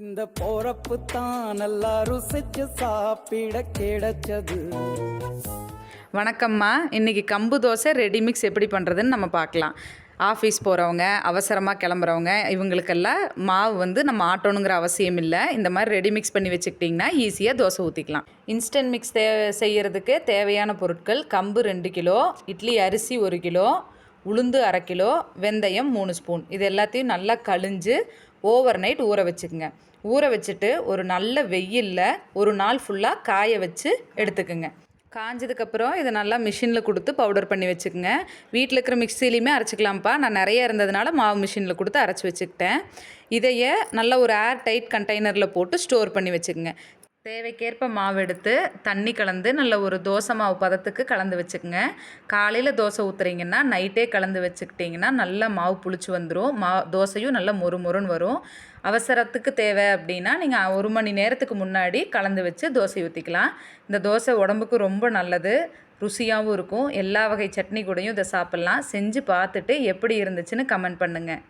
இந்த போறப்பு தான் நல்லா ருசிச்சு சாப்பிட கிடைச்சது. வணக்கம்மா. இன்றைக்கி கம்பு தோசை ரெடி மிக்ஸ் எப்படி பண்ணுறதுன்னு நம்ம பார்க்கலாம். ஆஃபீஸ் போகிறவங்க, அவசரமாக கிளம்புறவங்க, இவங்களுக்கெல்லாம் மாவு நம்ம ஆட்டணுங்கிற அவசியம் இல்லை. இந்த மாதிரி ரெடி மிக்ஸ் பண்ணி வச்சுக்கிட்டிங்கன்னா ஈஸியாக தோசை ஊற்றிக்கலாம். இன்ஸ்டன்ட் மிக்ஸ் செய்கிறதுக்கு தேவையான பொருட்கள்: கம்பு 2 கிலோ, இட்லி அரிசி 1 கிலோ, உளுந்து 1/2 கிலோ, வெந்தயம் 3 ஸ்பூன். இது எல்லாத்தையும் நல்லா கழிஞ்சு ஓவர் நைட் ஊற வச்சுக்குங்க. ஊற வச்சுட்டு ஒரு நல்ல வெயிலில் ஒரு நாள் ஃபுல்லாக காய வச்சு எடுத்துக்குங்க. காஞ்சதுக்கப்புறம் இதை நல்லா மிஷினில் கொடுத்து பவுடர் பண்ணி வச்சுக்கோங்க. வீட்டில் இருக்கிற மிக்சிலையுமே அரைச்சிக்கலாம்ப்பா. நான் நிறைய இருந்ததுனால மாவு மிஷினில் கொடுத்து அரைச்சி வச்சுக்கிட்டேன். இதையே நல்லா ஒரு ஏர் டைட் கண்டெய்னரில் போட்டு ஸ்டோர் பண்ணி வச்சுக்கோங்க. தேவைக்கேற்ப மாவு எடுத்து தண்ணி கலந்து நல்ல ஒரு தோசை மாவு பதத்துக்கு கலந்து வச்சுக்கோங்க. காலையில் தோசை ஊற்றுறீங்கன்னா நைட்டே கலந்து வச்சுக்கிட்டிங்கன்னா நல்லா மாவு புளிச்சு வந்துடும். தோசையும் நல்லா மொறுன்னு வரும். அவசரத்துக்கு தேவை அப்படின்னா நீங்கள் 1 மணி நேரத்துக்கு முன்னாடி கலந்து வச்சு தோசை ஊற்றிக்கலாம். இந்த தோசை உடம்புக்கு ரொம்ப நல்லது, ருசியாகவும் இருக்கும். எல்லா வகை சட்னி கூடயும் இதை சாப்பிட்லாம். செஞ்சு பார்த்துட்டு எப்படி இருந்துச்சுன்னு கமெண்ட் பண்ணுங்கள்.